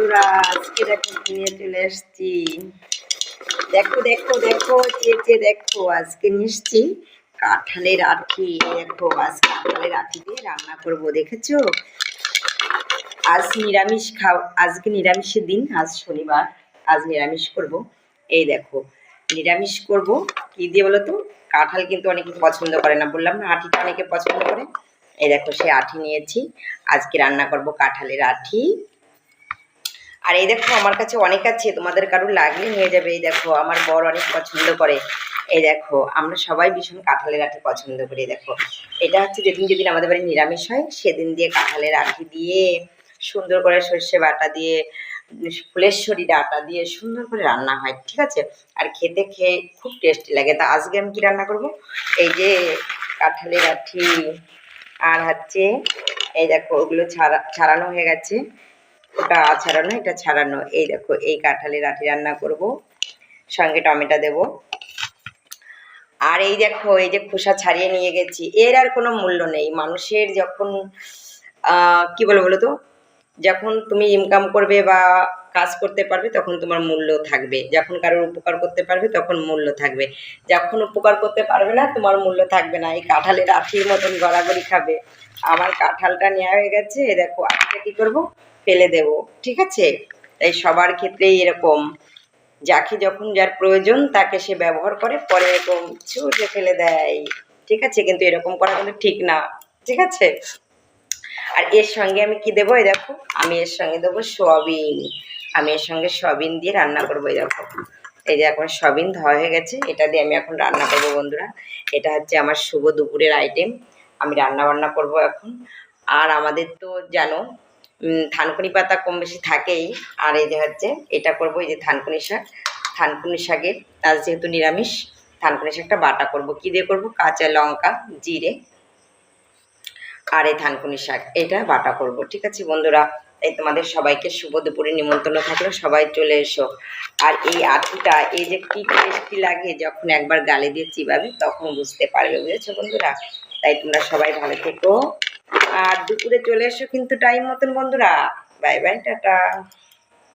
বন্ধুরা, আজকে দেখো নিয়ে চলে এসছি। দেখো দেখো দেখো চেয়ে দেখো, আজকে নিশ্চি কাঁঠালের আঠি। দেখো আজ কাঁঠালের আঠি দিয়ে রান্না করব, দেখেছো? আজ নিরামিষ খাও, আজকে নিরামিষের দিন, আজ শনিবার, আজ নিরামিষ করব। এই দেখো নিরামিষ করব কি দিয়ে বলো তো? কাঁঠাল কিন্তু অনেকে পছন্দ করে না, বললাম না আঠিটা অনেকে পছন্দ করে। এই দেখো সে আঠি নিয়েছি, আজকে রান্না করব কাঁঠালের আঠি। আর এই দেখো আমার কাছে অনেক আছে, তোমাদের কারোর লাগলে নিয়ে যাবে। এই দেখো আমার বর অনেক পছন্দ করে। এই দেখো আমরা সবাই ভীষণ কাঁঠালের আঠি পছন্দ করি। দেখো এটা হচ্ছে যেদিন আমাদের বাড়ি নিরামিষ হয় সেদিন দিয়ে কাঁঠালের আঠি দিয়ে সুন্দর করে সর্ষে বাটা দিয়ে ফুলেশ্বরী ডাটা দিয়ে সুন্দর করে রান্না হয়, ঠিক আছে? আর খেতে খেয়ে খুব টেস্টি লাগে। তা আজকে আমি কি রান্না করব? এই যে কাঁঠালের আঠি, আর হচ্ছে এই দেখো ওগুলো ছাড়ানো হয়ে গেছে, ওটা ছাড়ানো এটা ছাড়ানো। এই দেখো এই কাঁঠালের আঠি রান্না করব, সঙ্গে টমেটো দেব। আর এই দেখো এই যে খোসা ছাড়িয়ে নিয়ে গেছি, এর আর কোনো মূল্য নেই। মানুষের যখন কি বলো তো, যখন তুমি ইনকাম করবে বা কাজ করতে পারবে তখন তোমার মূল্য থাকবে, যখন কারোর উপকার করতে পারবে তখন মূল্য থাকবে। যখন উপকার করতে পারবে না তোমার মূল্য থাকবে না। এই কাঁঠালের আঠির মতন গড়াগড়ি খাবে। আমার কাঁঠালটা নেওয়া হয়ে গেছে, দেখো আঠিটা কি করব, ফেলে দেব, ঠিক আছে? তাই সবার ক্ষেত্রেই এরকম, যাকে যখন যার প্রয়োজন তাকে সে ব্যবহার করে, পরে এরকম ছুঁড়ে ফেলে দেয়, ঠিক আছে? কিন্তু এরকম করা কিন্তু ঠিক না, ঠিক আছে? আর এর সঙ্গে আমি কি দেবো? এই দেখো আমি এর সঙ্গে দেবো সয়াবিন। আমি এর সঙ্গে সয়াবিন দিয়ে রান্না করবো। এই দেখো এই যে এখন সয়াবিন ধোয়া হয়ে গেছে, এটা দিয়ে আমি এখন রান্না করবো বন্ধুরা। এটা হচ্ছে আমার শুভ দুপুরের আইটেম, আমি রান্না বান্না করব এখন। আর আমাদের তো জানো থানকুনি পাতা কম বেশি থাকেই। আর এই যে হচ্ছে এটা করবো, এই যে থানকুনি শাক, থানকুনি শাকের আজ যেহেতু নিরামিষ, থানকুনি শাকটা বাটা করব। কি দিয়ে করব? কাঁচা লঙ্কা, জিরে আর এই থানকুনি শাক, এটা বাটা করব, ঠিক আছে বন্ধুরা? তাই তোমাদের সবাইকে শুভ দুপুরে নিমন্ত্রণ থাকলো, সবাই চলে এসো। আর এই আঠিটা এই যে কি টেস্টি লাগে, যখন একবার গালে দিয়ে চিবাবে তখন বুঝতে পারবে, বুঝেছো বন্ধুরা? তাই তোমরা সবাই ভালো থেকো, আর দুপুরে চলে এসো কিন্তু টাইম মতন বন্ধুরা। Bye bye, tata.